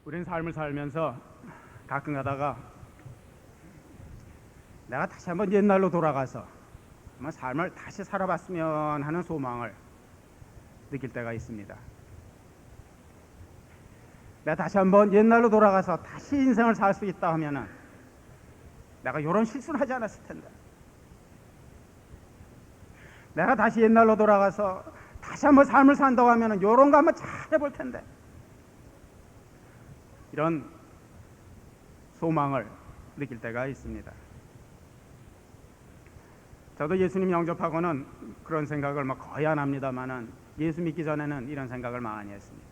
우리는 삶을 살면서 가끔 가다가 내가 다시 한번 옛날로 돌아가서 삶을 다시 살아봤으면 하는 소망을 느낄 때가 있습니다. 내가 다시 한번 옛날로 돌아가서 다시 인생을 살 수 있다 하면은 내가 이런 실수를 하지 않았을 텐데, 내가 다시 옛날로 돌아가서 다시 한번 삶을 산다고 하면은 이런 거 한번 잘 해볼 텐데, 이런 소망을 느낄 때가 있습니다. 저도 예수님 영접하고는 그런 생각을 거의 안 합니다만은 예수 믿기 전에는 이런 생각을 많이 했습니다.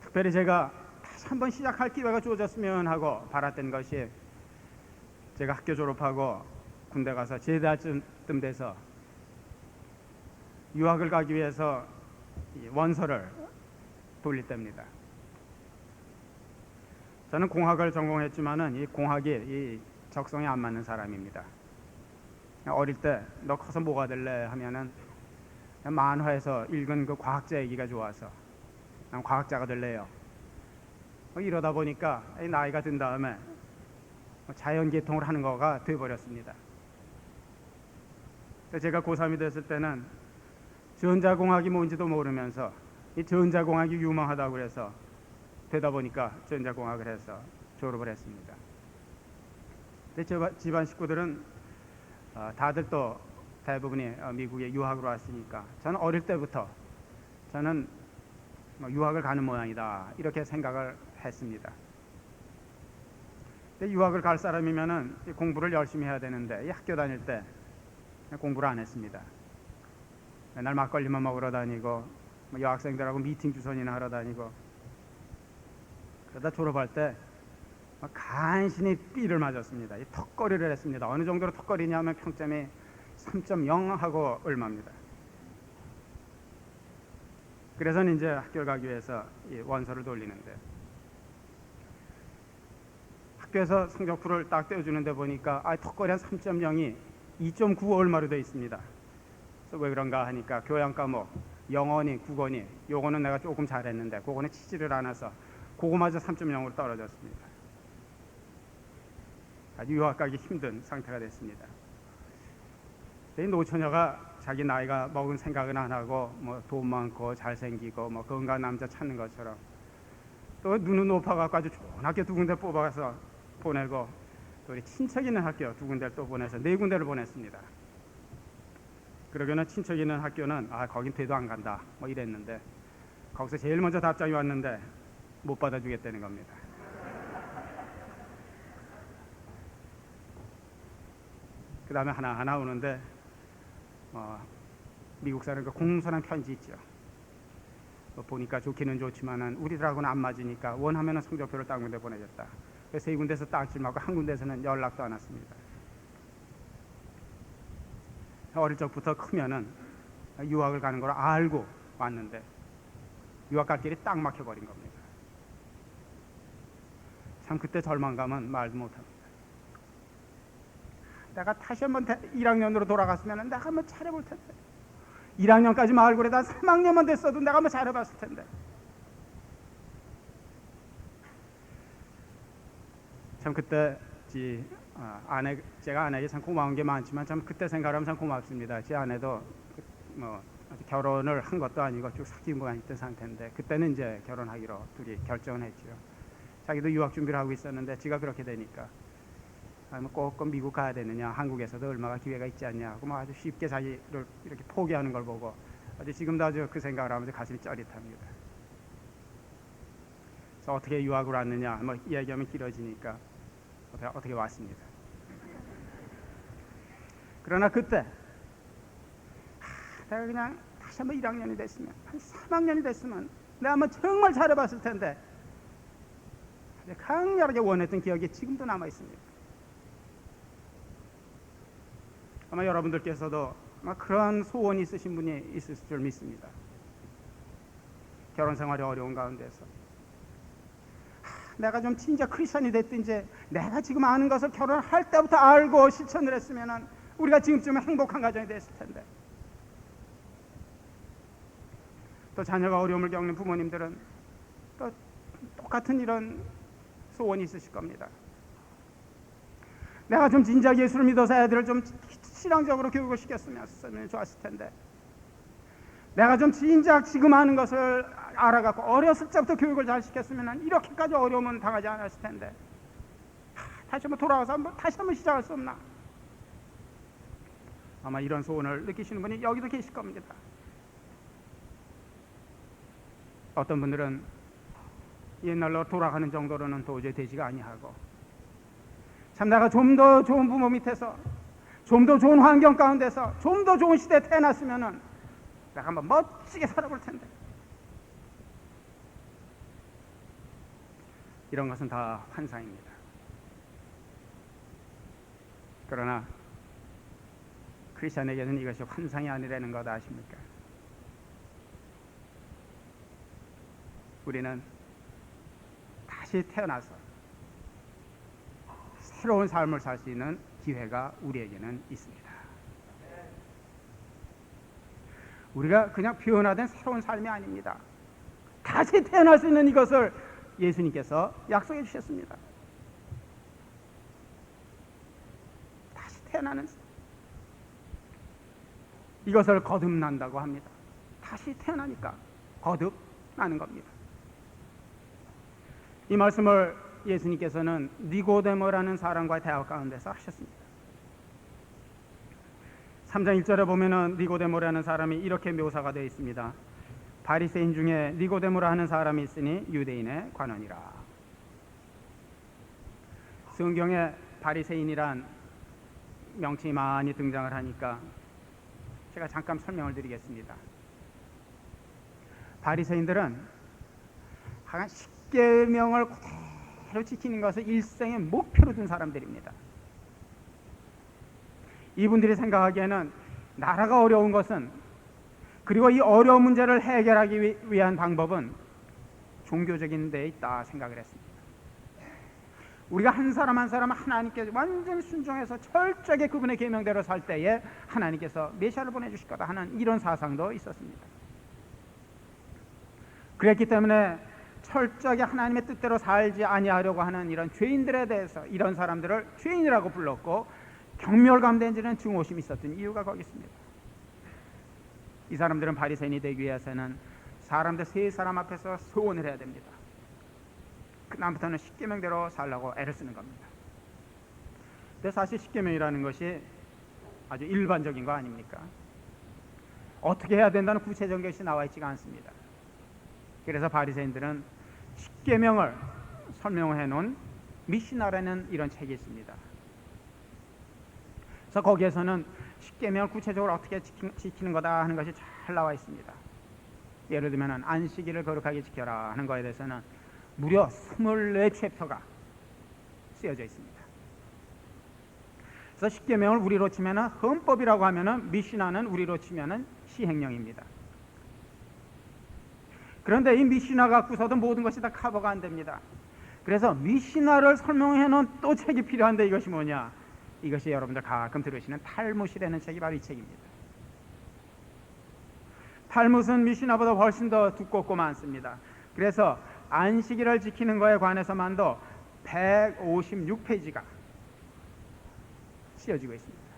특별히 제가 다시 한번 시작할 기회가 주어졌으면 하고 바랐던 것이, 제가 학교 졸업하고 군대 가서 제대할쯤 돼서 유학을 가기 위해서 원서를 돌릴 때입니다. 저는 공학을 전공했지만은 이 공학이 적성에 안 맞는 사람입니다. 어릴 때 너 커서 뭐가 될래 하면은 만화에서 읽은 그 과학자 얘기가 좋아서 난 과학자가 될래요. 이러다 보니까 나이가 든 다음에 자연계통을 하는 거가 돼버렸습니다. 제가 고3이 됐을 때는 전자공학이 뭔지도 모르면서 이 전자공학이 유망하다고 그래서 되다 보니까 전자공학을 해서 졸업을 했습니다. 근데 제 집안 식구들은 다들 또 대부분이 미국에 유학으로 왔으니까 저는 어릴 때부터 저는 유학을 가는 모양이다 이렇게 생각을 했습니다. 근데 유학을 갈 사람이면은 공부를 열심히 해야 되는데 이 학교 다닐 때 공부를 안 했습니다. 맨날 막걸리만 먹으러 다니고 여학생들하고 미팅 주선이나 하러 다니고, 그러다 졸업할 때 간신히 B를 맞았습니다. 이 턱걸이를 했습니다. 어느 정도로 턱걸이냐면 평점이 3.0 하고 얼마입니다. 그래서 이제 학교를 가기 위해서 이 원서를 돌리는데, 학교에서 성적표를 딱 떼어주는데 보니까 턱걸이 한 3.0이 2.9 얼마로 되어 있습니다. 그래서 왜 그런가 하니까 교양 과목 영어니 국어니 요거는 내가 조금 잘했는데 그거는 치지를 않아서 그거마저 3.0으로 떨어졌습니다. 아주 유학 가기 힘든 상태가 됐습니다. 이 노처녀가 자기 나이가 먹은 생각은 안 하고 돈 많고 잘생기고 건강한 남자 찾는 것처럼 또 눈은 높아갖고 아주 좋은 학교 두 군데 뽑아서 보내고, 또 우리 친척 있는 학교 두 군데를 또 보내서 네 군데를 보냈습니다. 그러고는 친척 있는 학교는 거긴 돼도 안 간다 이랬는데, 거기서 제일 먼저 답장이 왔는데 못 받아주겠다는 겁니다. 그 다음에 하나하나 오는데 미국 사람 그 공손한 편지 있죠. 보니까 좋기는 좋지만은 우리들하고는 안 맞으니까 원하면은 성적표를 딴 군데 보내줬다. 그래서 세 군데서 땅칠 맞고 한 군데서는 연락도 안 왔습니다. 어릴 적부터 크면은 유학을 가는 걸 알고 왔는데 유학 갈 길이 딱 막혀버린 겁니다. 참 그때 절망감은 말도 못합니다. 내가 다시 한번 1학년으로 돌아갔으면 내가 한번 잘해볼 텐데, 1학년까지 말고 그래도 한 3학년만 됐어도 내가 한번 잘해봤을 텐데. 참 그때 제가 아내에게 참 고마운 게 많지만 참 그때 생각하면 참 고맙습니다. 제 아내도 결혼을 한 것도 아니고 쭉 사귀고만 있던 상태인데 그때는 이제 결혼하기로 둘이 결정을 했죠. 자기도 유학 준비를 하고 있었는데 지가 그렇게 되니까 꼭 미국 가야 되느냐, 한국에서도 얼마가 기회가 있지 않냐 하고 아주 쉽게 자기를 이렇게 포기하는 걸 보고 아주 지금도 아주 그 생각을 하면서 가슴이 쩌릿합니다. 그래서 어떻게 유학을 왔느냐 이야기하면 길어지니까 어떻게 왔습니다. 그러나 그때 내가 그냥 다시 한번 1학년이 됐으면, 한 3학년이 됐으면 내가 한번 정말 잘해봤을 텐데, 강렬하게 원했던 기억이 지금도 남아있습니다. 아마 여러분들께서도 그런 소원이 있으신 분이 있을 줄 믿습니다. 결혼 생활이 어려운 가운데서 내가 좀 진짜 크리스천이 됐든지 내가 지금 아는 것을 결혼할 때부터 알고 실천을 했으면 우리가 지금쯤은 행복한 가정이 됐을 텐데, 또 자녀가 어려움을 겪는 부모님들은 또 똑같은 이런 소원이 있으실 겁니다. 내가 좀 진작 예수를 믿어서 애들을 좀 신앙적으로 교육을 시켰으면 좋았을 텐데, 내가 좀 진작 지금 하는 것을 알아갖고 어렸을 때부터 교육을 잘 시켰으면 이렇게까지 어려움은 당하지 않았을 텐데, 다시 한번 돌아와서 다시 한번 시작할 수 없나? 아마 이런 소원을 느끼시는 분이 여기도 계실 겁니다. 어떤 분들은 옛날로 돌아가는 정도로는 도저히 되지가 아니하고, 참 내가 좀 더 좋은 부모 밑에서, 좀 더 좋은 환경 가운데서, 좀 더 좋은 시대에 태어났으면은 내가 한번 멋지게 살아볼 텐데, 이런 것은 다 환상입니다. 그러나 크리스천에게는 이것이 환상이 아니라는 것 아십니까? 우리는 다시 태어나서 새로운 삶을 살 수 있는 기회가 우리에게는 있습니다. 우리가 그냥 변화된 새로운 삶이 아닙니다. 다시 태어날 수 있는 이것을 예수님께서 약속해 주셨습니다. 다시 태어나는, 이것을 거듭난다고 합니다. 다시 태어나니까 거듭나는 겁니다. 이 말씀을 예수님께서는 니고데모라는 사람과의 대화 가운데서 하셨습니다. 3장 1절에 보면은 니고데모라는 사람이 이렇게 묘사가 되어 있습니다. 바리새인 중에 니고데모라 하는 사람이 있으니 유대인의 관원이라. 성경에 바리새인이란 명칭이 많이 등장을 하니까 제가 잠깐 설명을 드리겠습니다. 바리새인들은 한 10계명을 그대로 지키는 것을 일생의 목표로 둔 사람들입니다. 이분들이 생각하기에는 나라가 어려운 것은, 그리고 이 어려운 문제를 해결하기 위한 방법은 종교적인 데 있다 생각을 했습니다. 우리가 한 사람 한 사람 하나님께 완전히 순종해서 철저하게 그분의 계명대로 살 때에 하나님께서 메시아를 보내주실 거다 하는 이런 사상도 있었습니다. 그랬기 때문에 철저하게 하나님의 뜻대로 살지 아니하려고 하는 이런 죄인들에 대해서 이런 사람들을 죄인이라고 불렀고, 경멸감되는 증오심이 있었던 이유가 거기 있습니다. 이 사람들은 바리새인이 되기 위해서는 사람들 세 사람 앞에서 소원을 해야 됩니다. 그다음부터는 십계명대로 살라고 애를 쓰는 겁니다. 근데 사실 십계명이라는 것이 아주 일반적인 거 아닙니까? 어떻게 해야 된다는 구체적인 것이 나와 있지가 않습니다. 그래서 바리새인들은 십계명을 설명해 놓은 미시나라는 이런 책이 있습니다. 그래서 거기에서는 십계명을 구체적으로 어떻게 지키는 거다 하는 것이 잘 나와 있습니다. 예를 들면 안식일을 거룩하게 지켜라 하는 거에 대해서는 무려 24챕터가 쓰여져 있습니다. 그래서 십계명을 우리로 치면은 헌법이라고 하면은 미시나는 우리로 치면은 시행령입니다. 그런데 이 미시나 갖고서도 모든 것이 다 커버가 안 됩니다. 그래서 미시나를 설명해 놓은 또 책이 필요한데, 이것이 뭐냐? 이것이 여러분들 가끔 들으시는 탈무드라는 책이 바로 이 책입니다. 탈무드는 미시나보다 훨씬 더 두껍고 많습니다. 그래서 안식일을 지키는 것에 관해서만도 156페이지가 씌어지고 있습니다.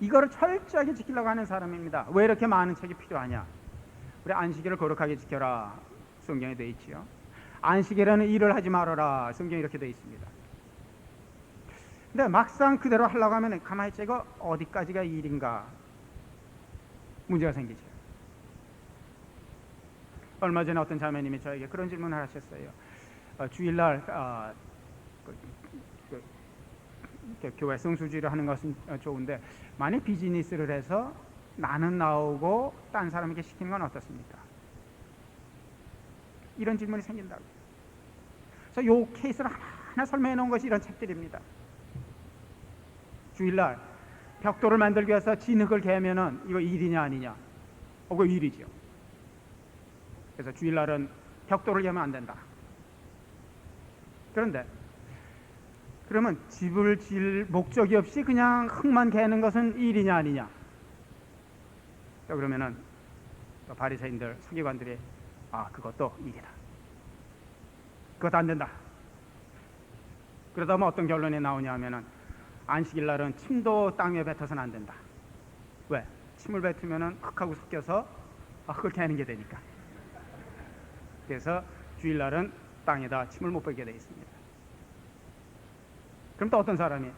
이거를 철저하게 지키려고 하는 사람입니다. 왜 이렇게 많은 책이 필요하냐? 우리 안식일을 거룩하게 지켜라, 성경에 되어 있지요. 안식일에는 일을 하지 말아라, 성경에 이렇게 되어 있습니다. 근데 막상 그대로 하려고 하면 가만히 있자, 이거 어디까지가 일인가 문제가 생기죠. 얼마 전에 어떤 자매님이 저에게 그런 질문을 하셨어요. 주일날 교회 성수주의를 하는 것은 좋은데, 만약 비즈니스를 해서 나는 나오고 딴 사람에게 시키는 건 어떻습니까? 이런 질문이 생긴다고. 그래서 이 케이스를 하나 설명해 놓은 것이 이런 책들입니다. 주일날 벽돌을 만들기 위해서 진흙을 개면은 이거 일이냐 아니냐? 그거 일이죠. 그래서 주일날은 벽돌을 개면 안 된다. 그런데 그러면 집을 지을 목적이 없이 그냥 흙만 개는 것은 일이냐 아니냐? 그러면은 또 바리새인들, 서기관들이 그것도 일이다. 그것도 안 된다. 그러다 보면 어떤 결론이 나오냐 하면은 안식일 날은 침도 땅 위에 뱉어서는 안 된다. 왜? 침을 뱉으면은 흙하고 섞여서 흙을 캐는 게 되니까. 그래서 주일날은 땅에다 침을 못 뱉게 되어 있습니다. 그럼 또 어떤 사람이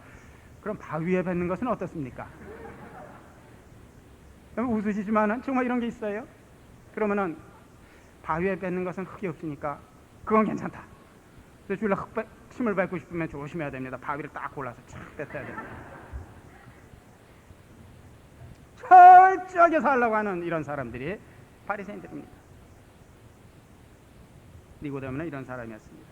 그럼 바위에 뱉는 것은 어떻습니까? 웃으시지만은 정말 이런 게 있어요. 그러면은 바위에 뱉는 것은 흙이 없으니까 그건 괜찮다. 그래서 주일날 침을 뱉고 싶으면 조심해야 됩니다. 바위를 딱 골라서 착 뱉어야 됩니다. 철저하게 살라고 하는 이런 사람들이 바리새인들입니다. 니고데모는 이런 사람이었습니다.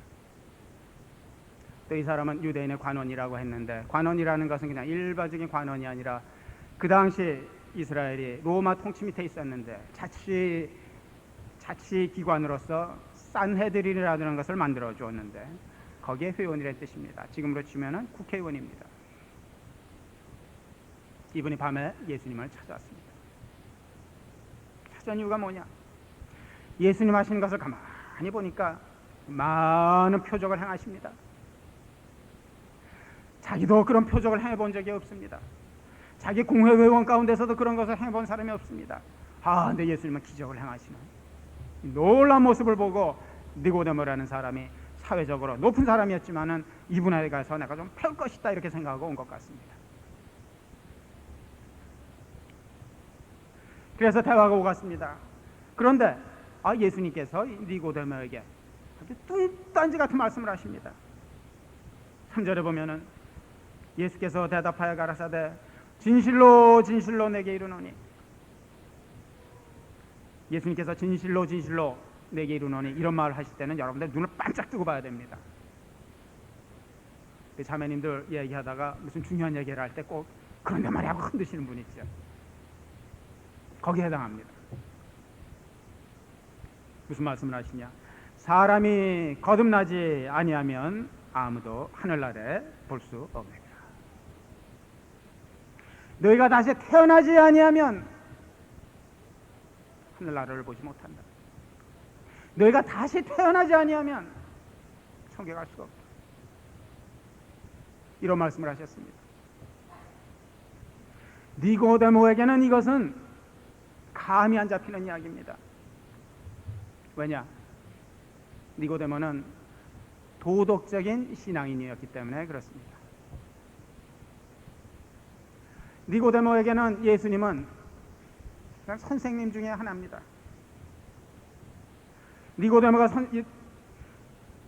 또 이 사람은 유대인의 관원이라고 했는데, 관원이라는 것은 그냥 일반적인 관원이 아니라 그 당시 이스라엘이 로마 통치 밑에 있었는데 자치기관으로서 산헤드린이라는 것을 만들어 주었는데 거기에 회원이라는 뜻입니다. 지금으로 치면은 국회의원입니다. 이분이 밤에 예수님을 찾아왔습니다. 찾아온 이유가 뭐냐? 예수님 하시는 것을 가만히 보니까 많은 표적을 행하십니다. 자기도 그런 표적을 행해본 적이 없습니다. 자기 공회의원 가운데서도 그런 것을 행해본 사람이 없습니다. 근데 예수님은 기적을 행하시는 놀라운 모습을 보고 니고데모라는 사람이 사회적으로 높은 사람이었지만은 이분에 가서 내가 좀 배울 것이다 이렇게 생각하고 온 것 같습니다. 그래서 대화가 오갔습니다. 그런데 예수님께서 니고데모에게 아주 뚱딴지 같은 말씀을 하십니다. 3절에 보면은 예수께서 대답하여 가라사대 진실로 진실로 내게 이르노니, 예수님께서 진실로 진실로 내게 이르노니 이런 말을 하실 때는 여러분들 눈을 반짝 뜨고 봐야 됩니다. 자매님들 얘기하다가 무슨 중요한 얘기를 할 때 꼭 그런데 말이야 하고 흔드시는 분 있죠. 거기에 해당합니다. 무슨 말씀을 하시냐? 사람이 거듭나지 아니하면 아무도 하늘나라에 볼 수 없느니라. 너희가 다시 태어나지 아니하면 하늘나라를 보지 못한다. 너희가 다시 태어나지 아니하면 천국에 갈 수가 없다. 이런 말씀을 하셨습니다. 니고데모에게는 이것은 감이 안 잡히는 이야기입니다. 왜냐? 니고데모는 도덕적인 신앙인이었기 때문에 그렇습니다. 니고데모에게는 예수님은 그냥 선생님 중에 하나입니다. 니고데모가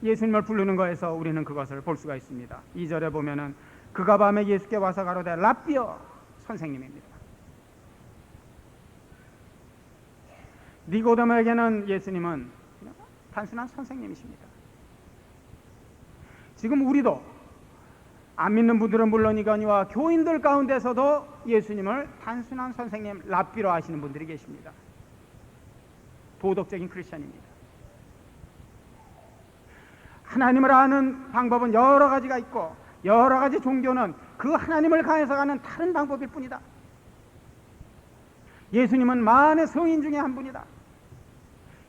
예수님을 부르는 거에서 우리는 그것을 볼 수가 있습니다. 2절에 보면은 그가 밤에 예수께 와서 가로되 라삐어, 선생님입니다. 니고데모에게는 예수님은 단순한 선생님이십니다. 지금 우리도 안 믿는 분들은 물론이거니와 교인들 가운데서도 예수님을 단순한 선생님, 랍비로 하시는 분들이 계십니다. 도덕적인 크리스천입니다. 하나님을 아는 방법은 여러 가지가 있고 여러 가지 종교는 그 하나님을 가해서 가는 다른 방법일 뿐이다. 예수님은 만의 성인 중에 한 분이다.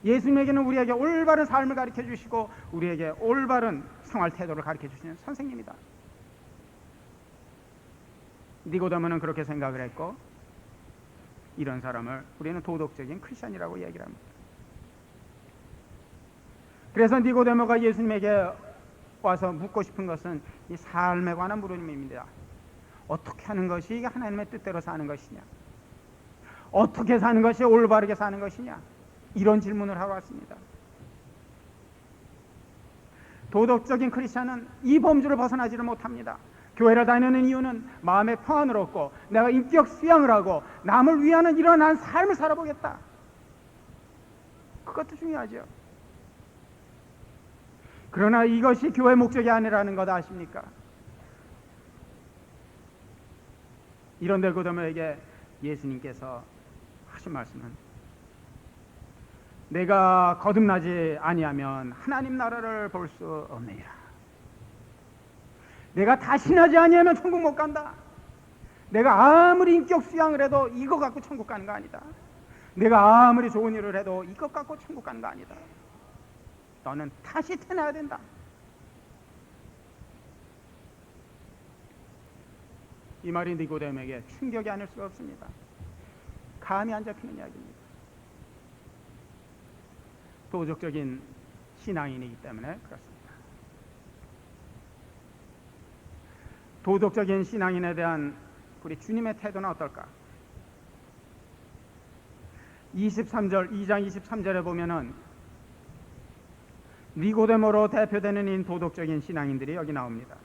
예수님에게는 우리에게 올바른 삶을 가르쳐 주시고 우리에게 올바른 생활 태도를 가르쳐 주시는 선생님이다. 니고데모는 그렇게 생각을 했고 이런 사람을 우리는 도덕적인 크리스천이라고 얘기를 합니다. 그래서 니고데모가 예수님에게 와서 묻고 싶은 것은 이 삶에 관한 물음입니다. 어떻게 하는 것이 하나님의 뜻대로 사는 것이냐? 어떻게 사는 것이 올바르게 사는 것이냐? 이런 질문을 하러 왔습니다. 도덕적인 크리스천은 이 범주를 벗어나지를 못합니다. 교회를 다니는 이유는 마음의 평안을 얻고 내가 인격 수양을 하고 남을 위하는 이런 난 삶을 살아보겠다. 그것도 중요하죠. 그러나 이것이 교회 목적이 아니라는 것 아십니까? 이런 니고데모에게 예수님께서 하신 말씀은 내가 거듭나지 아니하면 하나님 나라를 볼 수 없느니라. 내가 다시 나지 아니하면 천국 못 간다. 내가 아무리 인격 수양을 해도 이거 갖고 천국 가는 거 아니다. 내가 아무리 좋은 일을 해도 이것 갖고 천국 가는 거 아니다. 너는 다시 태어나야 된다. 이 말이 니고데모에게 충격이 아닐 수가 없습니다. 감이 안 잡히는 이야기입니다. 도덕적인 신앙인이기 때문에 그렇습니다. 도덕적인 신앙인에 대한 우리 주님의 태도는 어떨까? 2장 23절에 보면은 니고데모로 대표되는 이 도덕적인 신앙인들이 여기 나옵니다.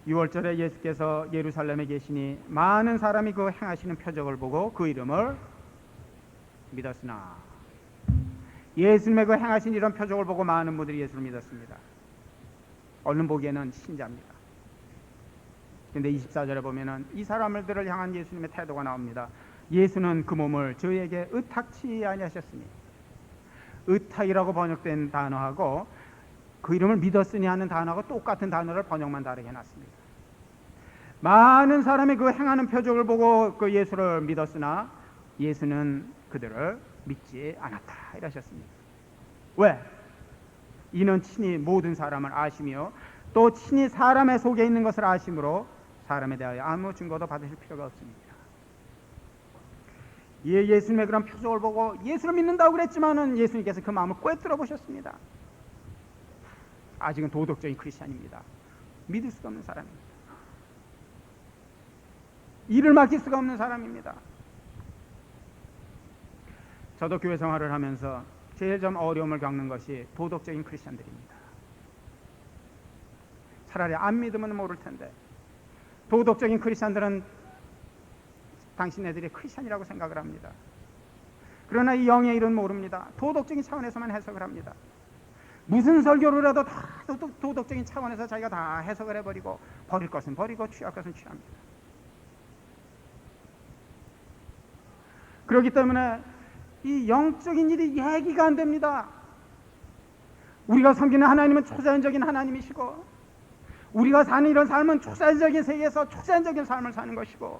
6월절에 예수께서 예루살렘에 계시니 많은 사람이 그 행하시는 표적을 보고 그 이름을 믿었으나, 예수님의 그 행하신 이런 표적을 보고 많은 분들이 예수를 믿었습니다. 얼른 보기에는 신자입니다. 근데 24절에 보면은 이 사람들을 향한 예수님의 태도가 나옵니다. 예수는 그 몸을 저희에게 의탁치 아니하셨으니, 의탁이라고 번역된 단어하고 그 이름을 믿었으니 하는 단어하고 똑같은 단어를 번역만 다르게 해놨습니다. 많은 사람이 그 행하는 표적을 보고 그 예수를 믿었으나 예수는 그들을 믿지 않았다 이러셨습니다. 왜? 이는 친히 모든 사람을 아시며 또 친히 사람의 속에 있는 것을 아심으로 사람에 대하여 아무 증거도 받으실 필요가 없습니다. 예수님의 그런 표적을 보고 예수를 믿는다고 그랬지만은 예수님께서 그 마음을 꿰뚫어 보셨습니다. 아직은 도덕적인 크리스찬입니다. 믿을 수가 없는 사람입니다. 일을 맡길 수가 없는 사람입니다. 저도 교회 생활을 하면서 제일 좀 어려움을 겪는 것이 도덕적인 크리스찬들입니다. 차라리 안 믿으면 모를 텐데 도덕적인 크리스찬들은 당신네들이 크리스찬이라고 생각을 합니다. 그러나 이 영의 일은 모릅니다. 도덕적인 차원에서만 해석을 합니다. 무슨 설교를 해도 다 도덕적인 차원에서 자기가 다 해석을 해버리고 버릴 것은 버리고 취할 것은 취합니다. 그렇기 때문에 이 영적인 일이 얘기가 안 됩니다. 우리가 섬기는 하나님은 초자연적인 하나님이시고 우리가 사는 이런 삶은 초자연적인 세계에서 초자연적인 삶을 사는 것이고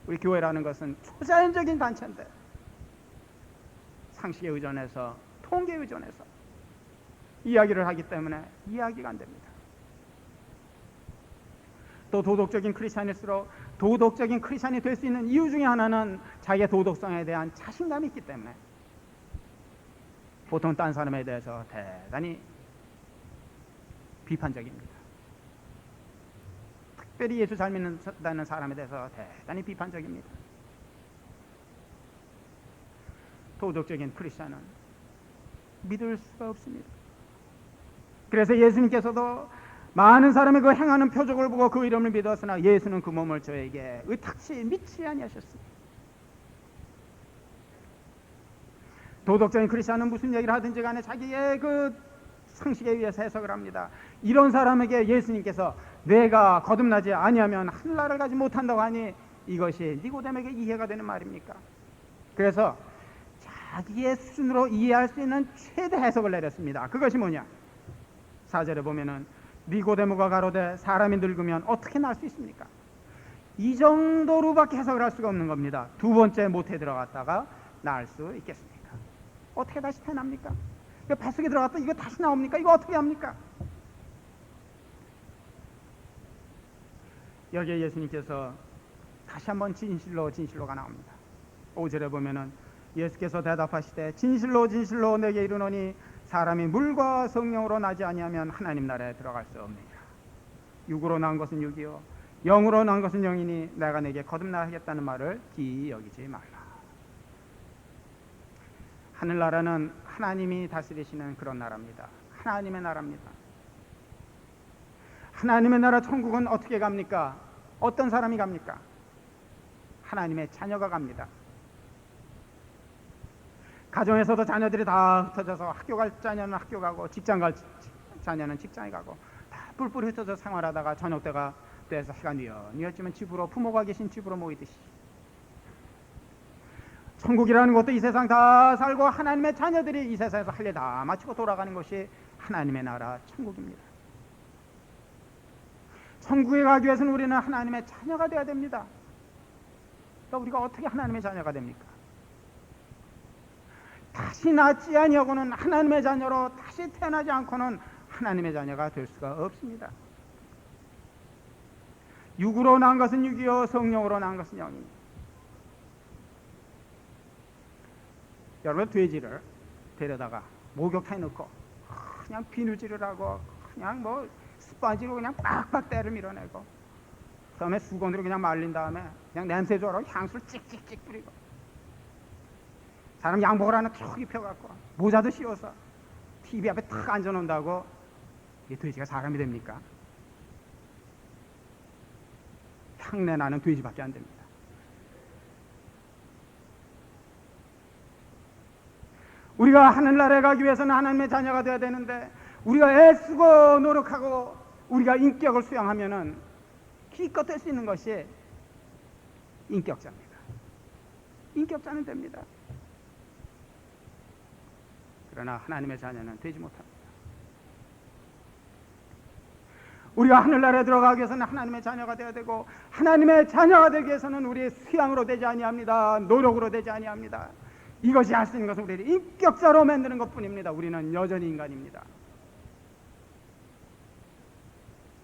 우리 교회라는 것은 초자연적인 단체인데 상식에 의존해서 통계에 의존해서 이야기를 하기 때문에 이야기가 안 됩니다. 또 도덕적인 크리스찬일수록 도덕적인 크리스찬이 될 수 있는 이유 중에 하나는 자기의 도덕성에 대한 자신감이 있기 때문에 보통 딴 사람에 대해서 대단히 비판적입니다. 특별히 예수 잘 믿는다는 사람에 대해서 대단히 비판적입니다. 도덕적인 크리스찬은 믿을 수가 없습니다. 그래서 예수님께서도 많은 사람이 그 행하는 표적을 보고 그 이름을 믿었으나 예수는 그 몸을 저에게 의탁치 믿지 아니하셨습니다. 도덕적인 크리스찬은 무슨 얘기를 하든지 간에 자기의 그 상식에 의해서 해석을 합니다. 이런 사람에게 예수님께서 내가 거듭나지 아니하면 하늘나라를 가지 못한다고 하니 이것이 니고데모에게 이해가 되는 말입니까? 그래서 자기의 수준으로 이해할 수 있는 최대 해석을 내렸습니다. 그것이 뭐냐? 4절에 보면은 니고데모가 가로되 사람이 늙으면 어떻게 날 수 있습니까? 이 정도로밖에 해석을 할 수가 없는 겁니다. 두 번째 모태에 들어갔다가 날 수 있겠습니까? 어떻게 다시 태어납니까? 뱃속에 들어갔다 이거 다시 나옵니까? 이거 어떻게 합니까? 여기에 예수님께서 다시 한번 진실로가 나옵니다. 5절에 보면은 예수께서 대답하시되 진실로 진실로 내게 이르노니 사람이 물과 성령으로 나지 아니하면 하나님 나라에 들어갈 수 없느니라. 육으로 난 것은 육이요 영으로 난 것은 영이니 내가 내게 거듭나 하겠다는 말을 기이 여기지 말라. 하늘나라는 하나님이 다스리시는 그런 나라입니다. 하나님의 나라입니다. 하나님의 나라 천국은 어떻게 갑니까? 어떤 사람이 갑니까? 하나님의 자녀가 갑니다. 가정에서도 자녀들이 다 흩어져서 학교 갈 자녀는 학교 가고 직장 갈 자녀는 직장에 가고 다 뿔뿔이 흩어져 생활하다가 저녁 때가 돼서 해가 뉘었지만 집으로 부모가 계신 집으로 모이듯이 천국이라는 것도 이 세상 다 살고 하나님의 자녀들이 이 세상에서 할 일 다 마치고 돌아가는 것이 하나님의 나라 천국입니다. 천국에 가기 위해서는 우리는 하나님의 자녀가 되어야 됩니다. 또 우리가 어떻게 하나님의 자녀가 됩니까? 다시 낳지 아니하고는 하나님의 자녀로 다시 태어나지 않고는 하나님의 자녀가 될 수가 없습니다. 육으로 난 것은 육이요 성령으로 난 것은 영입니다. 여러분, 돼지를 데려다가 목욕탕에 넣고 그냥 비누질을 하고 그냥 뭐 스펀지로 그냥 빡빡 때를 밀어내고 그 다음에 수건으로 그냥 말린 다음에 그냥 냄새 좋아라고 향수를 찍찍찍 뿌리고 사람 양복을 하나 툭 입혀갖고 모자도 씌워서 TV 앞에 탁 앉아놓는다고 이 돼지가 사람이 됩니까? 향내 나는 돼지밖에 안 됩니다. 우리가 하늘나라에 가기 위해서는 하나님의 자녀가 되어야 되는데 우리가 애쓰고 노력하고 우리가 인격을 수양하면은 기껏 될 수 있는 것이 인격자입니다. 인격자는 됩니다. 그러나 하나님의 자녀는 되지 못합니다. 우리가 하늘나라에 들어가기 위해서는 하나님의 자녀가 되어야 되고 하나님의 자녀가 되기 위해서는 우리의 수양으로 되지 아니합니다. 노력으로 되지 아니합니다. 이것이 할 수 있는 것은 우리를 인격자로 만드는 것뿐입니다. 우리는 여전히 인간입니다.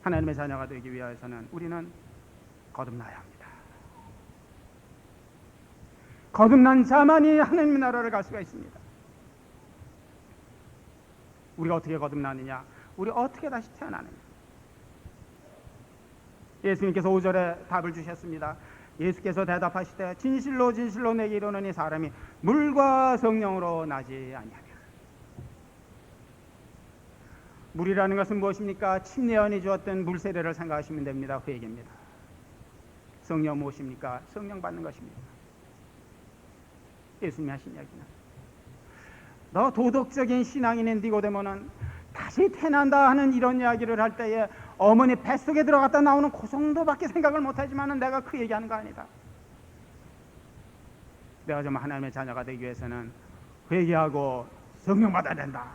하나님의 자녀가 되기 위해서는 우리는 거듭나야 합니다. 거듭난 자만이 하나님의 나라를 갈 수가 있습니다. 우리가 어떻게 거듭나느냐? 우리 어떻게 다시 태어나느냐? 예수님께서 5절에 답을 주셨습니다. 예수께서 대답하시되 진실로 진실로 내게 이르노니 사람이 물과 성령으로 나지 아니하냐. 물이라는 것은 무엇입니까? 침례원이 주었던 물 세례를 생각하시면 됩니다. 그 얘기입니다. 성령 무엇입니까? 성령 받는 것입니다. 예수님이 하신 이야기는 너 도덕적인 신앙인인 니고데모는 다시 태어난다 하는 이런 이야기를 할 때에 어머니 뱃속에 들어갔다 나오는 그 정도밖에 생각을 못하지만 내가 그 얘기하는 거 아니다. 내가 좀 하나님의 자녀가 되기 위해서는 회개하고 성령 받아야 된다.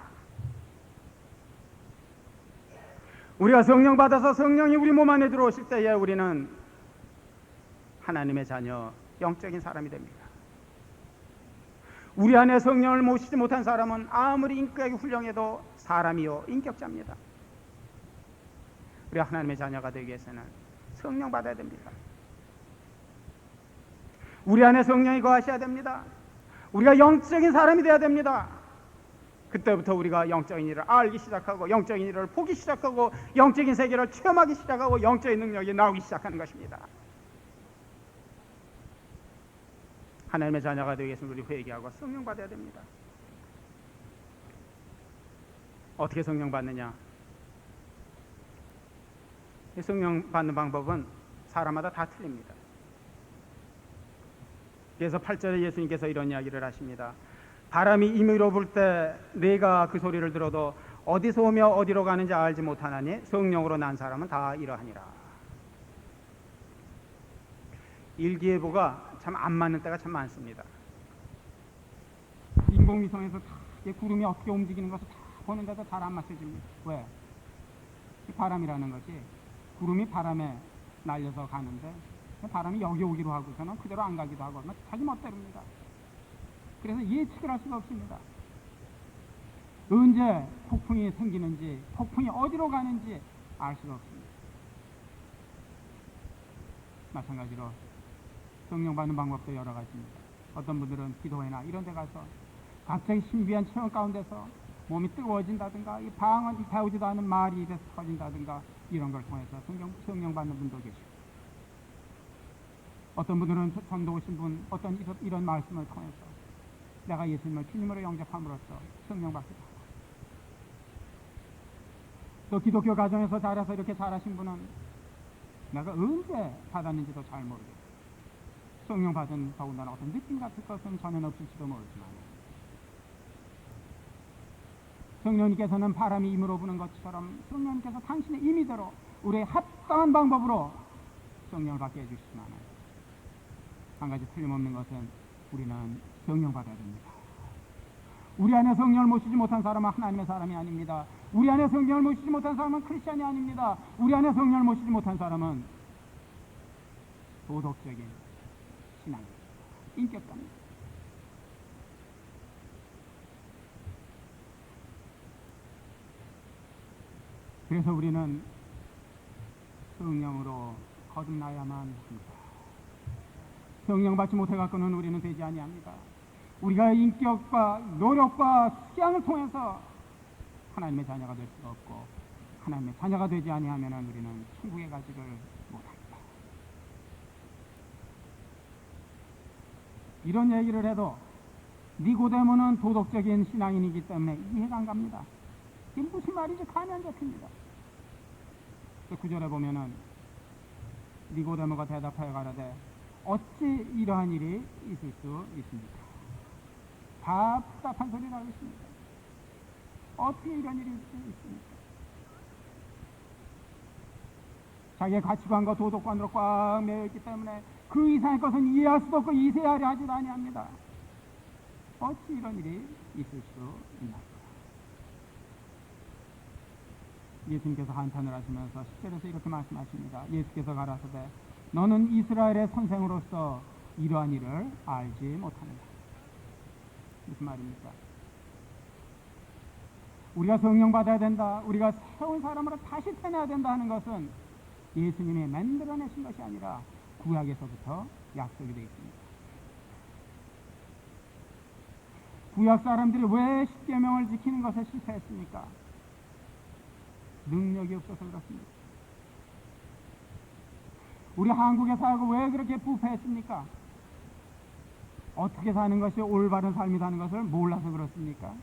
우리가 성령 받아서 성령이 우리 몸 안에 들어오실 때에 우리는 하나님의 자녀, 영적인 사람이 됩니다. 우리 안에 성령을 모시지 못한 사람은 아무리 인격이 훌륭해도 사람이요 인격자입니다. 우리가 하나님의 자녀가 되기 위해서는 성령 받아야 됩니다. 우리 안에 성령이 거하셔야 됩니다. 우리가 영적인 사람이 되어야 됩니다. 그때부터 우리가 영적인 일을 알기 시작하고 영적인 일을 보기 시작하고 영적인 세계를 체험하기 시작하고 영적인 능력이 나오기 시작하는 것입니다. 하나님의 자녀가 되기 위해서는 우리 회개하고 성령 받아야 됩니다. 어떻게 성령 받느냐? 성령 받는 방법은 사람마다 다 틀립니다. 그래서 8절에 예수님께서 이런 이야기를 하십니다. 바람이 임의로 불 때 내가 그 소리를 들어도 어디서 오며 어디로 가는지 알지 못하나니 성령으로 난 사람은 다 이러하니라. 일기예보가 참 안 맞는 때가 참 많습니다. 인공위성에서 다 구름이 어떻게 움직이는 것을 다 보는데도 잘 안 맞춰집니다. 왜? 이 바람이라는 것이 구름이 바람에 날려서 가는데 바람이 여기 오기로 하고서는 그대로 안 가기도 하고 자기 멋대로입니다. 그래서 예측을 할 수가 없습니다. 언제 폭풍이 생기는지 폭풍이 어디로 가는지 알 수가 없습니다. 마찬가지로 성령 받는 방법도 여러 가지입니다. 어떤 분들은 기도회나 이런 데 가서 갑자기 신비한 체험 가운데서 몸이 뜨거워진다든가 이 방언이 배우지도 않은 말이 입에서 터진다든가 이런 걸 통해서 성령 받는 분도 계시고 어떤 분들은 전도 오신 분 어떤 이런 말씀을 통해서 내가 예수님을 주님으로 영접함으로써 성령 받기도 하고 또 기독교 가정에서 자라서 이렇게 자라신 분은 내가 언제 받았는지도 잘 모르겠어요. 성령 받은 더군다나 어떤 느낌 같은 것은 전혀 없을지도 모르지만 성령님께서는 바람이 임으로 부는 것처럼 성령님께서 당신의 임의대로 우리의 합당한 방법으로 성령을 받게 해주시지만 한 가지 틀림없는 것은 우리는 성령 받아야 됩니다. 우리 안에 성령을 모시지 못한 사람은 하나님의 사람이 아닙니다. 우리 안에 성령을 모시지 못한 사람은 크리스찬이 아닙니다. 우리 안에 성령을 모시지 못한 사람은 도덕적인 신앙입니다. 인격자입니다. 그래서 우리는 성령으로 거듭나야만 합니다. 성령 받지 못해 갖고는 우리는 되지 아니합니다. 우리가 인격과 노력과 수양을 통해서 하나님의 자녀가 될 수가 없고, 하나님의 자녀가 되지 아니하면 우리는 천국에 가지를 못합니다. 이런 얘기를 해도 니고데모는 도덕적인 신앙인이기 때문에 이해가 안 갑니다. 이게 무슨 말인지 감이 안 잡힙니다. 9절에 보면은 니고데모가 대답하여 가라되 어찌 이러한 일이 있을 수 있습니까? 답답한 소리를 하고 있습니다. 어떻게 이런 일이 있을 수 있습니까? 자기의 가치관과 도덕관으로 꽉 매여있기 때문에 그 이상의 것은 이해할 수도 없고 이해하려 하지도 아니합니다. 어찌 이런 일이 있을 수 있나요? 예수님께서 한탄을 하시면서 10절에서 이렇게 말씀하십니다. 예수께서 가라사대 너는 이스라엘의 선생으로서 이러한 일을 알지 못하는가. 무슨 말입니까? 우리가 성령 받아야 된다, 우리가 새로운 사람으로 다시 태어나야 된다 하는 것은 예수님이 만들어내신 것이 아니라 구약에서부터 약속이 되어 있습니다. 구약 사람들이 왜 십계명을 지키는 것에 실패했습니까? 능력이 없어서 그렇습니다. 우리 한국에 살고 왜 그렇게 부패했습니까? 어떻게 사는 것이 올바른 삶이라는 것을 몰라서 그렇습니까?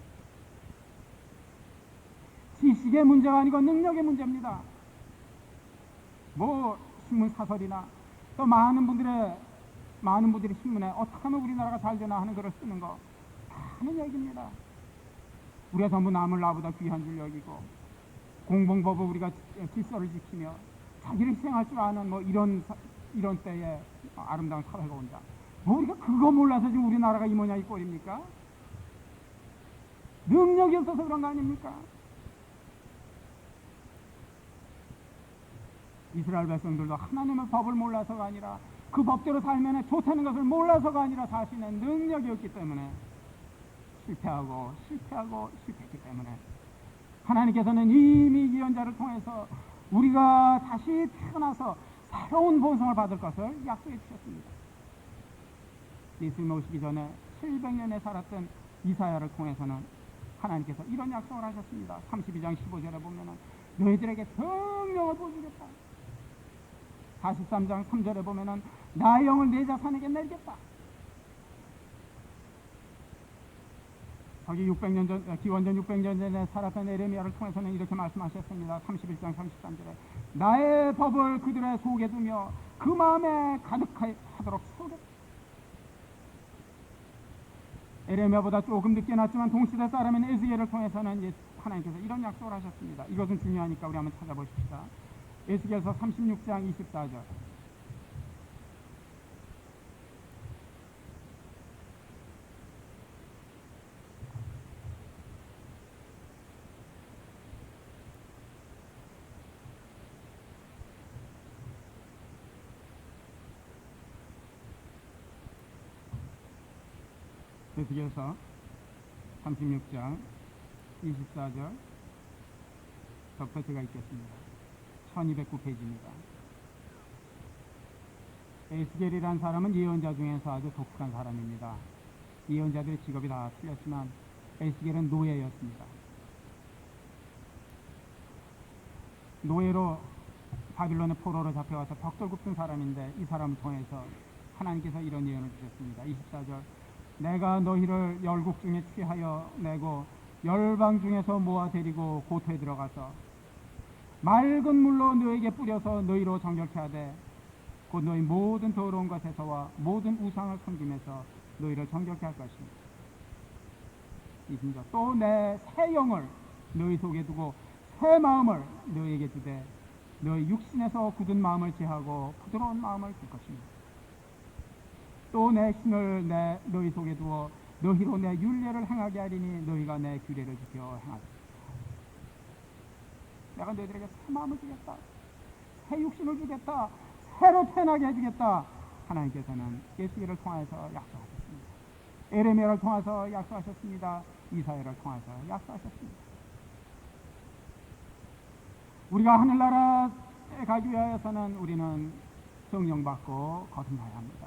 지식의 문제가 아니고 능력의 문제입니다. 뭐 신문 사설이나 또 많은 분들이 신문에 어떻게 하면 우리나라가 잘 되나 하는 글을 쓰는 거 다 하는 얘기입니다. 우리가 전부 남을 나보다 귀한 줄 여기고 공공법을 우리가 질서를 지키며 자기를 희생할 줄 아는 뭐 이런 때에 아름다운 사회가 온다. 뭐 우리가 그거 몰라서 지금 우리나라가 이 모양 이 꼴입니까? 능력이 없어서 그런 거 아닙니까? 이스라엘 백성들도 하나님의 법을 몰라서가 아니라 그 법대로 살면 좋다는 것을 몰라서가 아니라 자신의 능력이 없기 때문에 실패했기 때문에 하나님께서는 이미 예언자를 통해서 우리가 다시 태어나서 새로운 본성을 받을 것을 약속해 주셨습니다. 예수님 오시기 전에 700년에 살았던 이사야를 통해서는 하나님께서 이런 약속을 하셨습니다. 32장 15절에 보면은 너희들에게 성령을 부어주겠다. 43장 3절에 보면은 나의 영을 내 자손에게 내리겠다. 거기 600년 전, 기원전 600년 전에 살았던 에레미야를 통해서는 이렇게 말씀하셨습니다. 31장 33절에 나의 법을 그들의 속에 두며 그 마음에 가득하도록 세우겠다. 에레미야보다 조금 늦게 났지만 동시대 사람인 에스겔을 통해서는 하나님께서 이런 약속을 하셨습니다. 이것은 중요하니까 우리 한번 찾아보십시다. 에스겔서 36장 24절. 에스겔서 36장 24절 접서 제가 읽겠습니다. 1209페이지입니다. 에스겔이라는 사람은 예언자 중에서 아주 독특한 사람입니다. 예언자들의 직업이 다 틀렸지만 에스겔은 노예였습니다. 노예로 바빌론의 포로로 잡혀와서 벽돌 굽던 사람인데 이 사람을 통해서 하나님께서 이런 예언을 주셨습니다. 24절 내가 너희를 열국 중에 취하여 내고 열방 중에서 모아 데리고 고토에 들어가서 맑은 물로 너에게 뿌려서 너희로 정결케 하되 곧 너희 모든 더러운 것에서와 모든 우상을 섬김에서 너희를 정결케 할 것입니다. 20절 또 내 새 영을 너희 속에 두고 새 마음을 너희에게 주되 너희 육신에서 굳은 마음을 제하고 부드러운 마음을 줄 것입니다. 또 내 신을 너희 속에 두어 너희로 내 율례를 행하게 하리니 너희가 내 규례를 지켜 행하리라. 내가 너희들에게 새 마음을 주겠다. 새 육신을 주겠다. 새로 태어나게 해주겠다. 하나님께서는 예수를 통해서 약속하셨습니다. 에레미야를 통해서 약속하셨습니다. 이사야를 통해서 약속하셨습니다. 우리가 하늘나라에 가기 위하여서는 우리는 성령 받고 거듭나야 합니다.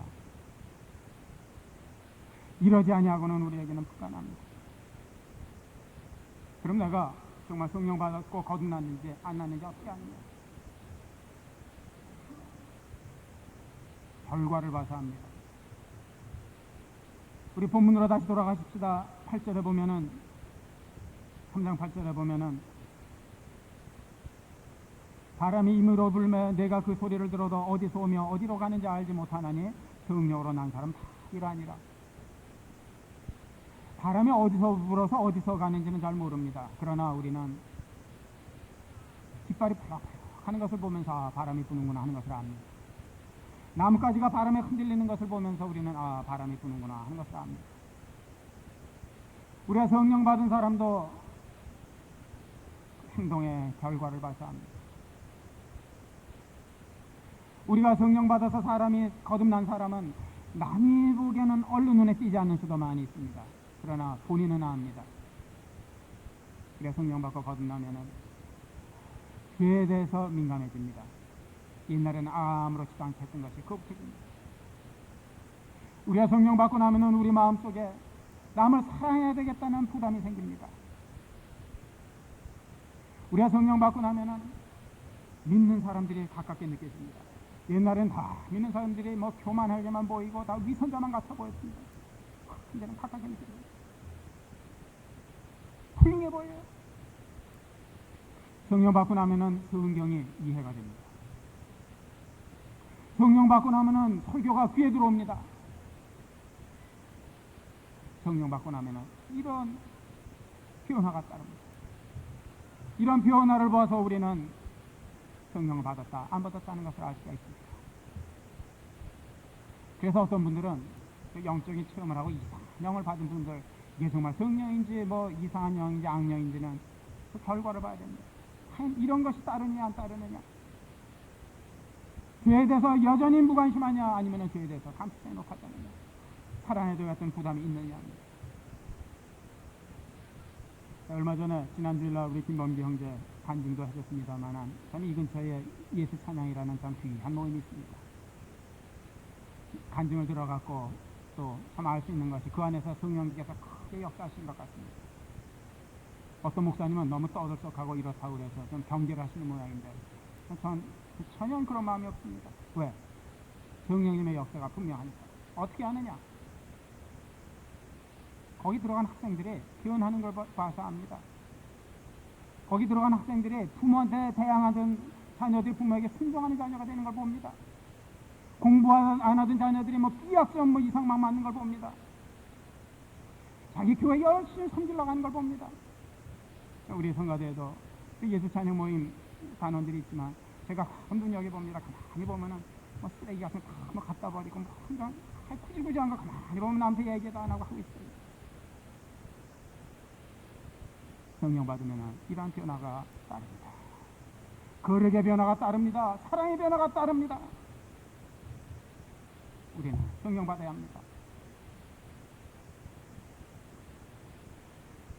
이러지 아니하고는 우리에게는 불가능합니다. 그럼 내가 정말 성령 받았고 거듭났는지 안 났는지 어떻게 아느냐? 결과를 봐서 합니다. 우리 본문으로 다시 돌아가십시다. 8절에 보면은 3장 8절에 보면은 바람이 임으로 불매 내가 그 소리를 들어도 어디서 오며 어디로 가는지 알지 못하나니 성령으로 난 사람 다 이러하니라. 바람이 어디서 불어서 어디서 가는지는 잘 모릅니다. 그러나 우리는 깃발이 푸락푸락 하는 것을 보면서 아, 바람이 부는구나 하는 것을 압니다. 나뭇가지가 바람에 흔들리는 것을 보면서 우리는 아, 바람이 부는구나 하는 것을 압니다. 우리가 성령 받은 사람도 행동의 결과를 봐서 합니다. 우리가 성령 받아서 사람이 거듭난 사람은 남이 보기에는 얼른 눈에 띄지 않는 수도 많이 있습니다. 그러나 본인은 압니다. 우리가 성령 받고 거듭나면은 죄에 대해서 민감해집니다. 옛날에는 아무렇지도 않게 했던 것이 거북해집니다. 우리가 성령 받고 나면은 우리 마음속에 남을 사랑해야 되겠다는 부담이 생깁니다. 우리가 성령 받고 나면은 믿는 사람들이 가깝게 느껴집니다. 옛날엔 다 믿는 사람들이 뭐 교만하게만 보이고 다 위선자만 같아 보였습니다. 이제는 가깝게 느껴집니다. 훌륭해 보여요. 성령 받고 나면은 성경이 이해가 됩니다. 성령 받고 나면은 설교가 귀에 들어옵니다. 성령 받고 나면은 이런 변화가 따릅니다. 이런 변화를 봐서 우리는 성령을 받았다, 안 받았다는 것을 알 수가 있습니다. 그래서 어떤 분들은 영적인 체험을 하고 이상한 영을 받은 분들, 이게 정말 성령인지 뭐 이상한 영인지 악령인지는 그 결과를 봐야 됩니다. 이런 것이 따르느냐 안 따르느냐, 죄에 대해서 여전히 무관심하냐 아니면 죄에 대해서 감시해놓고 하자느냐, 살아내도 같은 부담이 있느냐. 얼마 전에 지난주일날 우리 김범기 형제 간증도 하셨습니다만, 저는 이 근처에 예수 찬양이라는 참 귀한 모임이 있습니다. 간증을 들어갔고 또 참 알 수 있는 것이 그 안에서 성령께서 크게 역사하신 것 같습니다. 어떤 목사님은 너무 떠들썩하고 이렇다고 그래서 좀 경계를 하시는 모양인데, 전 전혀 그런 마음이 없습니다. 왜? 성령님의 역사가 분명하니까. 어떻게 하느냐? 거기 들어간 학생들이 표현하는 걸 봐서 압니다. 거기 들어간 학생들이 부모한테 대항하던 자녀들이 부모에게 순종하는 자녀가 되는 걸 봅니다. 공부 안 하던 자녀들이 뭐 B학점 뭐 이상만 맞는 걸 봅니다. 자기 교회 열심히 섬기려고 하는 걸 봅니다. 우리 성가대에도 예수 찬양 모임 단원들이 있지만 제가 눈여겨 봅니다. 가만히 보면은 뭐 쓰레기 같은 거 뭐 갖다 버리고 뭐 항상 구질구질한 거 가만히 보면 남한테 얘기도 안 하고 있어요. 성령 받으면 이러한 변화가 따릅니다. 거룩의 변화가 따릅니다. 사랑의 변화가 따릅니다. 우리는 성령 받아야 합니다.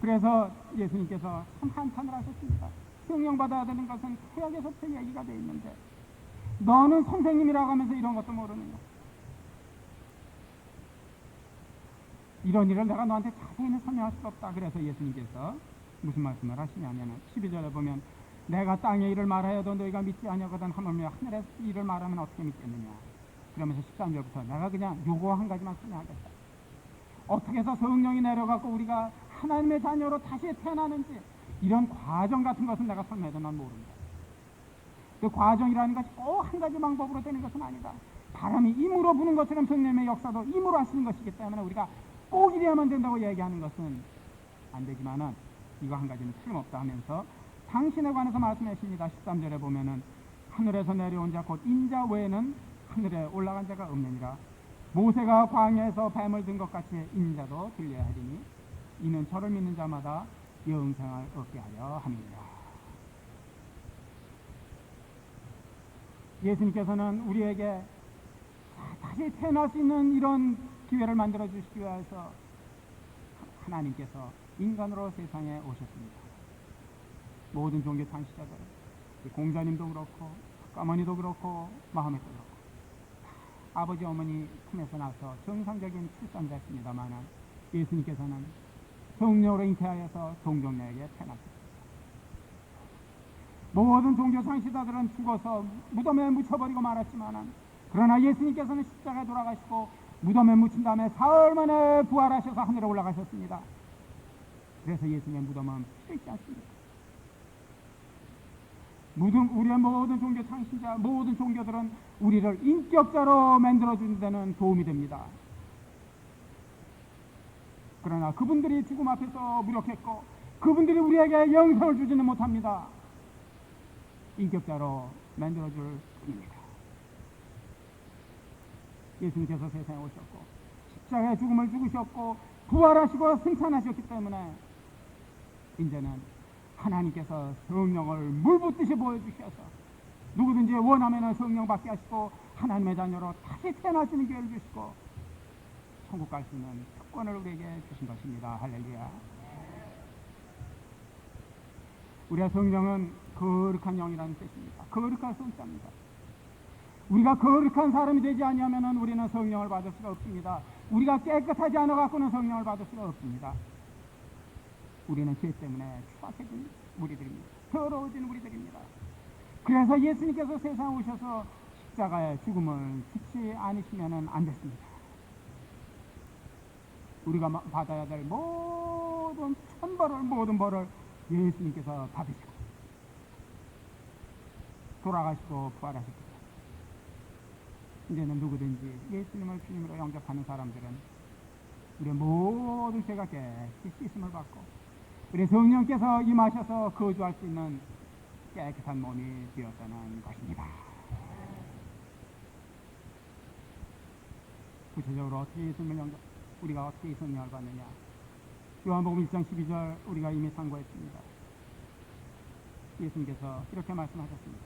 그래서 예수님께서 참 한탄을 하셨습니다. 성령 받아야 되는 것은 구약에서부터 얘기가 되어 있는데 너는 선생님이라고 하면서 이런 것도 모르느냐. 이런 일을 내가 너한테 자세히는 설명할 수가 없다. 그래서 예수님께서 무슨 말씀을 하시냐면 12절에 보면 내가 땅의 일을 말하여도 너희가 믿지 아니하거든 하물며 하늘의 일을 말하면 어떻게 믿겠느냐. 그러면서 13절부터 내가 그냥 요거 한 가지만 설명하겠다. 어떻게 해서 성령이 내려가고 우리가 하나님의 자녀로 다시 태어나는지 이런 과정 같은 것은 내가 설명해도 난 모릅니다. 그 과정이라는 것이 꼭 한 가지 방법으로 되는 것은 아니다. 바람이 임으로 부는 것처럼 성령의 역사도 임으로 하시는 것이기 때문에 우리가 꼭 이래야만 된다고 얘기하는 것은 안 되지만은 이거 한 가지는 틀림없다 하면서 당신에 관해서 말씀하십니다. 13절에 보면은 하늘에서 내려온 자 곧 인자 외에는 하늘에 올라간 자가 없느니라. 모세가 광야에서 뱀을 든 것 같이 인자도 들려야 하리니 이는 저를 믿는 자마다 영생을 얻게 하려 함이니라. 예수님께서는 우리에게 다시 태어날 수 있는 이런 기회를 만들어 주시기 위해서 하나님께서 인간으로 세상에 오셨습니다. 모든 종교 창시자들 공자님도 그렇고 어머니도 그렇고 마음에도 그렇고 아버지 어머니 품에서 나서 정상적인 출산자였습니다만 예수님께서는 성령으로 잉태하여서 동정녀에게 태어났습니다. 모든 종교 상시자들은 죽어서 무덤에 묻혀버리고 말았지만 그러나 예수님께서는 십자가에 돌아가시고 무덤에 묻힌 다음에 사흘 만에 부활하셔서 하늘에 올라가셨습니다. 그래서 예수님의 무덤은 필요있지 않습니다. 우리의 모든 종교 창신자, 모든 종교들은 우리를 인격자로 만들어주는 데는 도움이 됩니다. 그러나 그분들이 죽음 앞에서 무력했고 그분들이 우리에게 영생을 주지는 못합니다. 인격자로 만들어줄 뿐입니다. 예수님께서 세상에 오셨고 십자가의 죽음을 죽으셨고 부활하시고 승천하셨기 때문에 이제는 하나님께서 성령을 물붓듯이 보여주셔서 누구든지 원하면 성령 받게 하시고 하나님의 자녀로 다시 태어날 수 있는 기회를 주시고 천국 갈 수 있는 특권을 우리에게 주신 것입니다. 할렐루야. 우리의 성령은 거룩한 영이라는 뜻입니다. 거룩한 성자입니다. 우리가 거룩한 사람이 되지 아니하면 우리는 성령을 받을 수가 없습니다. 우리가 깨끗하지 않아 갖고는 성령을 받을 수가 없습니다. 우리는 죄 때문에 추악해진 우리들입니다. 더러워진 우리들입니다. 그래서 예수님께서 세상에 오셔서 십자가의 죽음을 죽지 않으시면 안 됐습니다. 우리가 받아야 될 모든 천벌을 모든 벌을 예수님께서 받으시고 돌아가시고 부활하셨습니다. 이제는 누구든지 예수님을 주님으로 영접하는 사람들은 우리의 모든 죄가 깨끗이 씻음을 받고 우리 성령께서 임하셔서 거주할 수 있는 깨끗한 몸이 되었다는 것입니다. 구체적으로 어떻게 예수님을 우리가 어떻게 성령을 받느냐? 요한복음 1장 12절 우리가 이미 상고했습니다. 예수님께서 이렇게 말씀하셨습니다.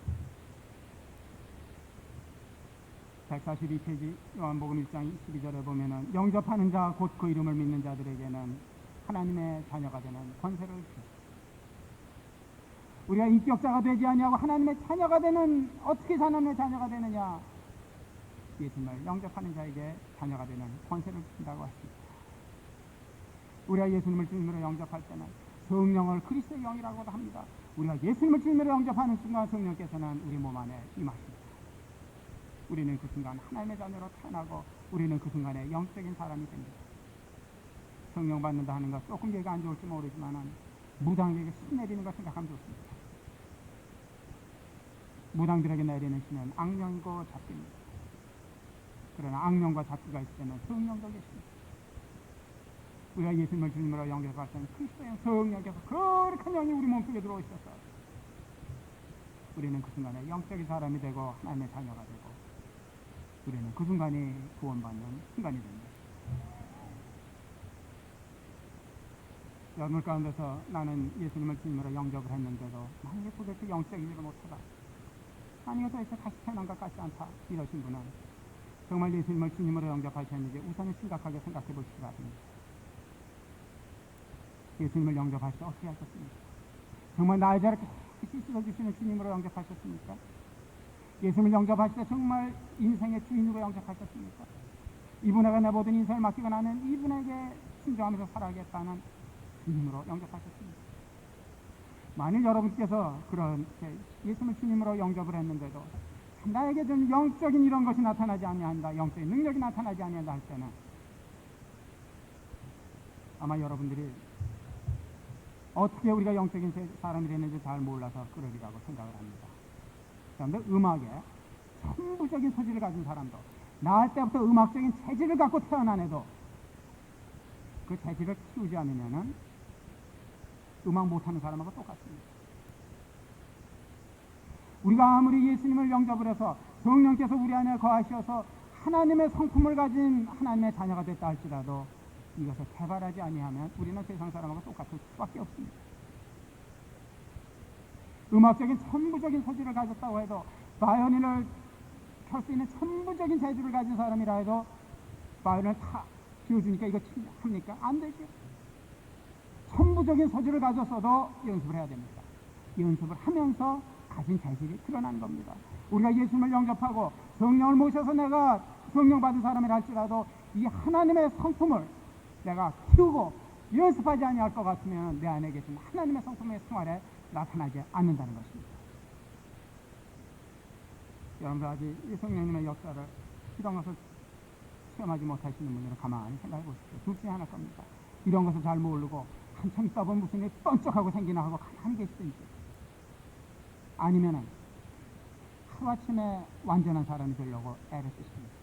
142페이지 요한복음 1장 12절에 보면은 영접하는 자 곧 그 이름을 믿는 자들에게는 하나님의 자녀가 되는 권세를 주셨습니다. 우리가 인격자가 되지 아니하고 하나님의 자녀가 되는 어떻게 하나님의 자녀가 되느냐? 예수님을 영접하는 자에게 자녀가 되는 권세를 주신다고 하십니다. 우리가 예수님을 주님으로 영접할 때는 성령을 그리스도의 영이라고도 합니다. 우리가 예수님을 주님으로 영접하는 순간 성령께서는 우리 몸 안에 임하십니다. 우리는 그 순간 하나님의 자녀로 태어나고 우리는 그 순간에 영적인 사람이 됩니다. 성령 받는다 하는 것 조금 얘기가 안 좋을지 모르지만 무당에게 신 내리는 것 생각하면 좋습니다. 무당들에게 내리는 신은 악령과 잡기입니다. 그러나 악령과 잡기가 있을 때는 성령도 계십니다. 우리가 예수님을 주님으로 영접할 때는 그리스도의 성령께서 거룩한 영이 우리 몸속에 들어오셔서 우리는 그 순간에 영적인 사람이 되고 하나님의 자녀가 되고 우리는 그 순간이 구원받는 순간이 됩니다. 여러분 가운데서 나는 예수님을 주님으로 영접을 했는데도 만약에 도대체 영적인 일을 못하다, 만약에 도대체 다시 태어난 것 같지 않다 이러신 분은 정말 예수님을 주님으로 영접하셨는지 우선은 심각하게 생각해 보시기 바랍니다. 예수님을 영접하실 때 어떻게 하셨습니까? 정말 나의 죄를 깨끗이 씻어주시는 주님으로 영접하셨습니까? 예수님을 영접하실 때 정말 인생의 주인으로 영접하셨습니까? 이분에게 내 모든 인생을 맡기고 나는 이분에게 순종하면서 살아가겠다는 주님으로 영접하셨습니다. 만일 여러분께서 그런 예수님을 주님으로 영접을 했는데도 나에게 좀 영적인 이런 것이 나타나지 아니한다, 영적인 능력이 나타나지 아니한다 할 때는 아마 여러분들이 어떻게 우리가 영적인 사람이 되는지 잘 몰라서 그러리라고 생각을 합니다. 그런데 음악에 천부적인 소질을 가진 사람도 낳을 때부터 음악적인 재질을 갖고 태어난 애도 그 재질을 키우지 않으면은 음악 못하는 사람하고 똑같습니다. 우리가 아무리 예수님을 영접을 해서 성령께서 우리 안에 거하셔서 하나님의 성품을 가진 하나님의 자녀가 됐다 할지라도 이것을 개발하지 아니하면 우리는 세상 사람하고 똑같을 수밖에 없습니다. 음악적인 천부적인 소질을 가졌다고 해도 바이올린을 켤 수 있는 천부적인 재주를 가진 사람이라 해도 바이올린을 다 지어주니까 이거 합니까? 안 되죠. 천부적인 소질을 가졌어도 연습을 해야 됩니다. 연습을 하면서 가진 재질이 드러나는 겁니다. 우리가 예수님을 영접하고 성령을 모셔서 내가 성령 받은 사람이라 할지라도 이 하나님의 성품을 내가 키우고 연습하지 아니할 것 같으면 내 안에 계신 하나님의 성품의 생활에 나타나지 않는다는 것입니다. 여러분들 아직 이 성령님의 역사를 이런 것을 체험하지 못하시는 분들은 가만히 생각해 보십시오. 둘 중에 하나일 겁니다. 이런 것을 잘 모르고 한참 있다 보면 무슨 일이 번쩍하고 생기나 하고 가만히 계시든지, 아니면은 하루아침에 완전한 사람이 되려고 애를 쓰십니다.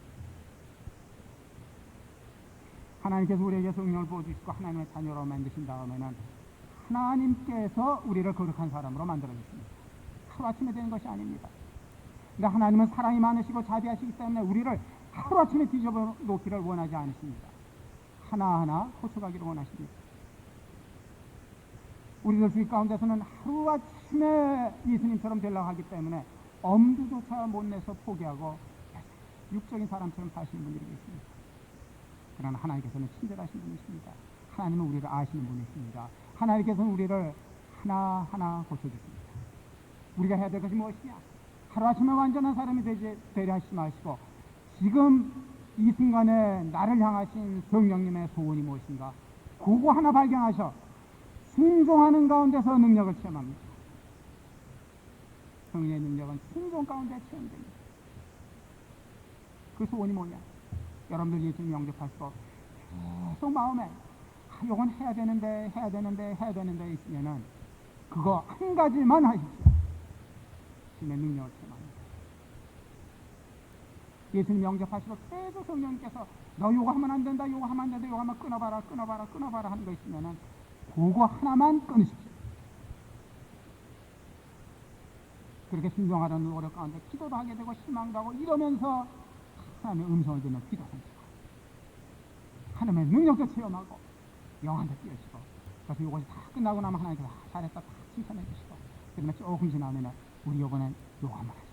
하나님께서 우리에게 성령을 부어주시고 하나님의 자녀로 만드신 다음에는 하나님께서 우리를 거룩한 사람으로 만들어주십니다. 하루아침에 되는 것이 아닙니다. 근데 하나님은 사랑이 많으시고 자비하시기 때문에 우리를 하루아침에 뒤집어 놓기를 원하지 않으십니다. 하나하나 고쳐가기를 원하십니다. 우리들 주위 가운데서는 하루아침에 예수님처럼 되려고 하기 때문에 엄두조차 못 내서 포기하고 육적인 사람처럼 사시는 분들이 계십니다. 그러나 하나님께서는 친절하신 분이십니다. 하나님은 우리를 아시는 분이십니다. 하나님께서는 우리를 하나하나 고쳐주십니다. 우리가 해야 될 것이 무엇이냐? 하루아침에 완전한 사람이 되려 하시지 마시고 지금 이 순간에 나를 향하신 성령님의 소원이 무엇인가? 그거 하나 발견하셔 순종하는 가운데서 능력을 체험합니다. 성령의 능력은 순종 가운데 체험됩니다. 그 소원이 뭐냐? 여러분들 예수님 영접하시고 계속 마음에 요건 해야 되는데 있으면은 그거 한 가지만 하십시오. 주님의 능력을 체험합니다. 예수님 영접하시고 계속 성령님께서 너 요거 하면 안 된다, 요거 하면 안 된다, 요거 하면 끊어봐라 하는 거 있으면은 그거 하나만 끊으십시오. 그렇게 순종하는 노력 가운데 기도도 하게 되고 실망도 하고 이러면서 하나님의 음성을 듣는 기도 성취고 하나님의 능력도 체험하고 영안도 띄우시고, 그래서 이것이 다 끝나고 나면 하나님께서 잘했다 다 칭찬해 주시고, 그러면 조금 지나면 우리 이번엔 요거 한번 하자.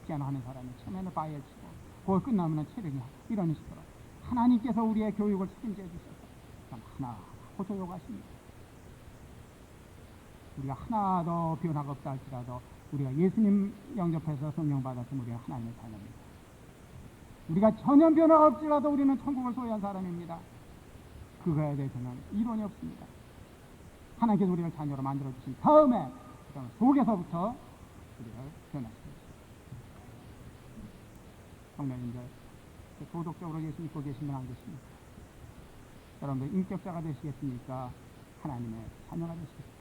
피아노 하는 사람이 처음에는 바이엘 치고 그걸 끝나면 체력이 이런 식으로 하나님께서 우리의 교육을 책임져 주셔서 하나 고쳐 요구하십니다. 우리가 하나 더 변화가 없다 할지라도 우리가 예수님 영접해서 성령 받았으면 우리가 하나님의 자녀입니다. 우리가 전혀 변화가 없지라도 우리는 천국을 소유한 사람입니다. 그거에 대해서는 이론이 없습니다. 하나님께서 우리를 자녀로 만들어주신 다음에 속에서부터 우리를 변화시킵니다. 성령님들 도덕적으로 예수 믿고 계시면 안 계십니까? 여러분들 인격자가 되시겠습니까? 하나님의 자녀가 되시겠습니까?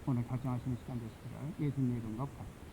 오늘 결정하시는 시간 되시기를 예수님의 이름으로 부탁드립니다.